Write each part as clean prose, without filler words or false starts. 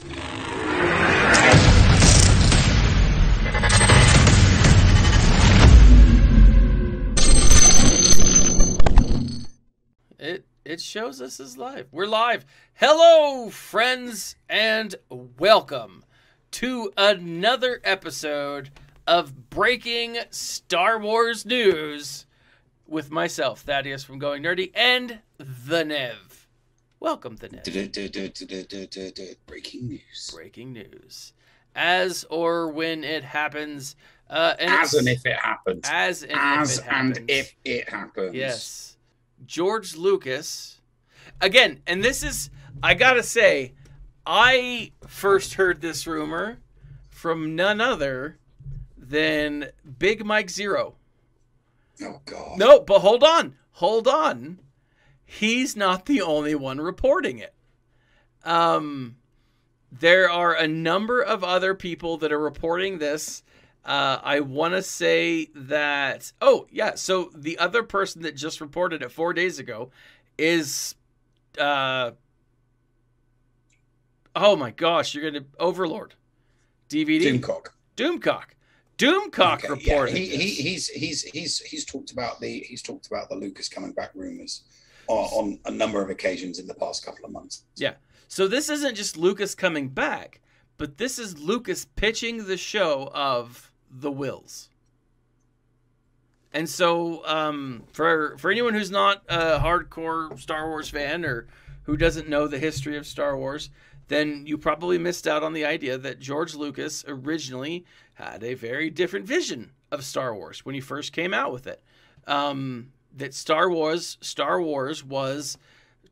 It shows us as live. We're live. Hello, friends, and welcome to another episode of Breaking Star Wars News with myself, Thaddeus from Going Nerdy, and the Nev. Welcome, the Nev. Breaking news. Breaking news. As or when it happens. As and if it happens. As and if it happens. Yes. George Lucas, again, and this is, I gotta say, I first heard this rumor from none other than Big Mike Zero. Oh, God. No, but hold on. He's not the only one reporting it. There are a number of other people that are reporting this. I want to say that, so the other person that just reported it 4 days ago is, oh my gosh, you're going to, Overlord. DVD. Doomcock okay, reported. Yeah, he's talked about the Lucas coming back rumors on a number of occasions in the past couple of months. Yeah. So this isn't just Lucas coming back, but this is Lucas pitching the show of the Whills. And so for anyone who's not a hardcore Star Wars fan or who doesn't know the history of Star Wars, then you probably missed out on the idea that George Lucas originally had a very different vision of Star Wars when he first came out with it. That Star Wars was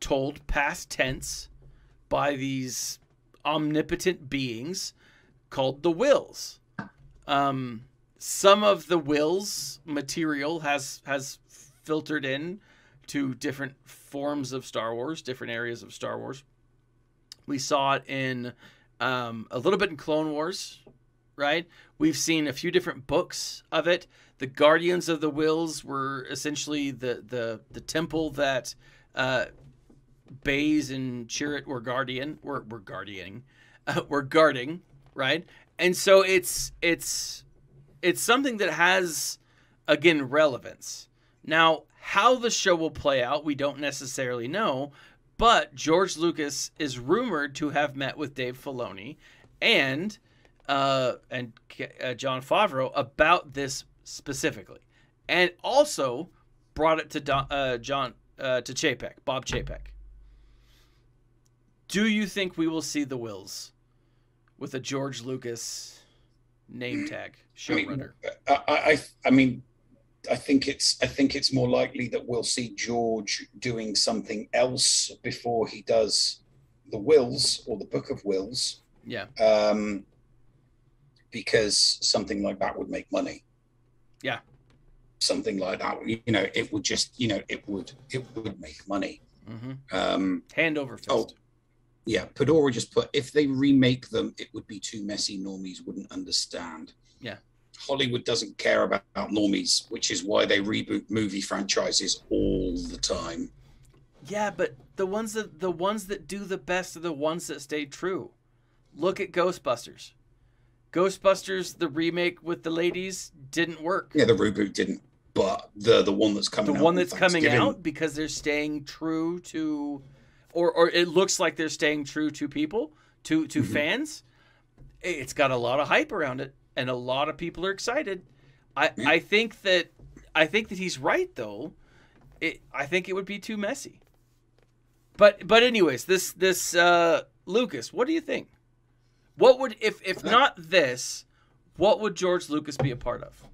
told past tense by these omnipotent beings called the Whills. Some of the Whills material has filtered in to different forms of Star Wars, different areas of Star Wars. We saw it in a little bit in Clone Wars, right? We've seen a few different books of it. The Guardians of the Whills were essentially the temple that Baze and Chirrut were guarding, right? And so it's something that has, again, relevance. Now, how the show will play out, we don't necessarily know, but George Lucas is rumored to have met with Dave Filoni and Jon Favreau about this specifically, and also brought it to Bob Chapek. Do you think we will see the Whills with a George Lucas name tag showrunner? I think it's more likely that we'll see George doing something else before he does the Whills or the Book of Whills. Yeah. Because something like that would make money. Yeah. Something like that, it would just, it would make money. Mm-hmm. Hand over fist. Oh, yeah. Pedora just put, if they remake them, it would be too messy. Normies wouldn't understand. Yeah. Hollywood doesn't care about normies, which is why they reboot movie franchises all the time. Yeah, but the ones that do the best are the ones that stay true. Look at Ghostbusters. Ghostbusters, the remake with the ladies, didn't work. Yeah, the reboot didn't, but the one that's coming out because they're staying true to, or it looks like they're staying true to people, to mm-hmm. fans. It's got a lot of hype around it, and a lot of people are excited. I think that he's right though. I think it would be too messy. But anyways, this Lucas, what do you think? What would if not this, what would George Lucas be a part of?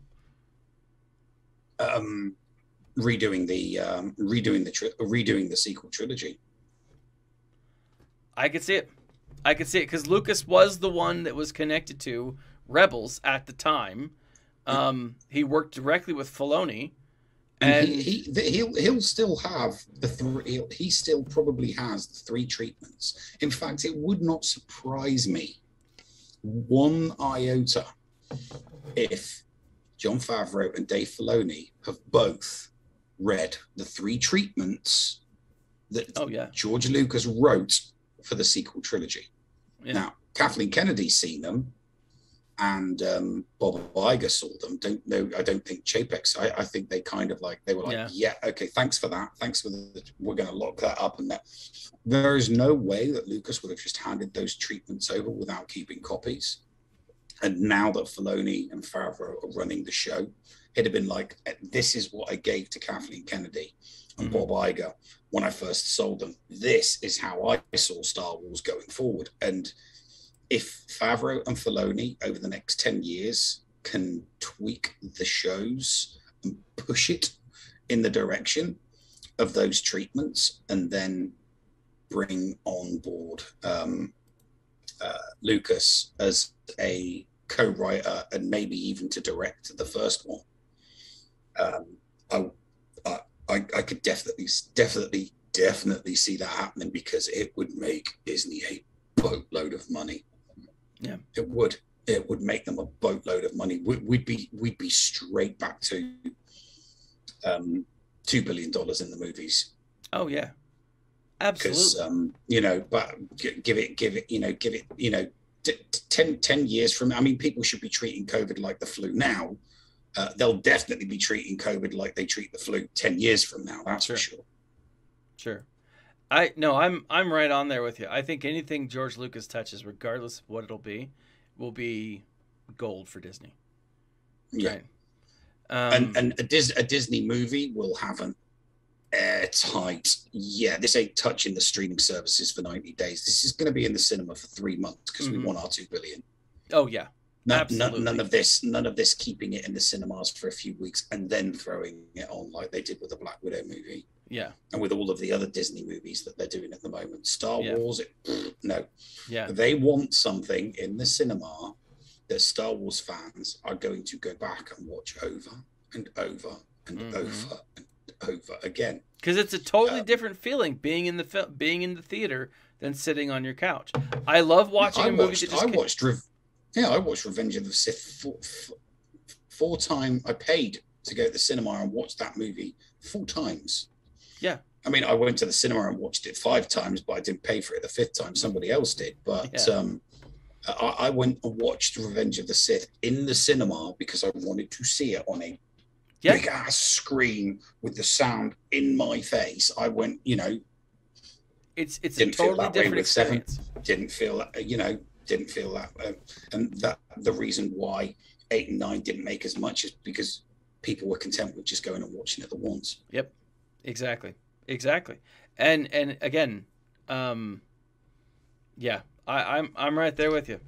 Redoing the sequel trilogy. I could see it because Lucas was the one that was connected to Rebels at the time. He worked directly with Filoni, and he'll still have the three. He still probably has the three treatments. In fact, it would not surprise me one iota if Jon Favreau and Dave Filoni have both read the three treatments that George Lucas wrote for the sequel trilogy. Yeah. Now, Kathleen Kennedy's seen them, and Bob Iger saw them. I don't think Chapek's. I think they kind of like, they were like, yeah, okay, thanks for that. Thanks for we're going to lock that up. And that there is no way that Lucas would have just handed those treatments over without keeping copies. And now that Filoni and Favreau are running the show, it'd have been like, this is what I gave to Kathleen Kennedy and Bob Iger when I first sold them. This is how I saw Star Wars going forward. And if Favreau and Filoni over the next 10 years can tweak the shows and push it in the direction of those treatments, and then bring on board Lucas as a co-writer and maybe even to direct the first one, I could definitely see that happening, because it would make Disney a boatload of money. Yeah, it would make them a boatload of money. We'd be straight back to $2 billion in the movies. Oh yeah, absolutely. Because but give it 10 years from, I mean, people should be treating COVID like the flu now. They'll definitely be treating COVID like they treat the flu 10 years from now. That's for sure. Sure. I'm right on there with you. I think anything George Lucas touches, regardless of what it'll be, will be gold for Disney. Yeah. Right. And a Disney movie will have an airtight, this ain't touching the streaming services for 90 days. This is going to be in the cinema for 3 months because we want our $2 billion. Oh yeah. Absolutely. None of this keeping it in the cinemas for a few weeks and then throwing it on like they did with the Black Widow movie. Yeah. And with all of the other Disney movies that they're doing at the moment. Star Wars, no. Yeah. They want something in the cinema that Star Wars fans are going to go back and watch over and over and over and over again. Because it's a totally different feeling being in the theater than sitting on your couch. I love watching a movie. I watched Revenge of the Sith four times. I paid to go to the cinema and watch that movie 4 times. Yeah. I mean, I went to the cinema and watched it 5 times, but I didn't pay for it the 5th time. Somebody else did. But I went and watched Revenge of the Sith in the cinema because I wanted to see it on a big ass screen with the sound in my face. I went, it's a totally different experience. Didn't feel that, and that the reason why 8 and 9 didn't make as much is because people were content with just going and watching it the once. Yep, exactly. And again, I'm right there with you.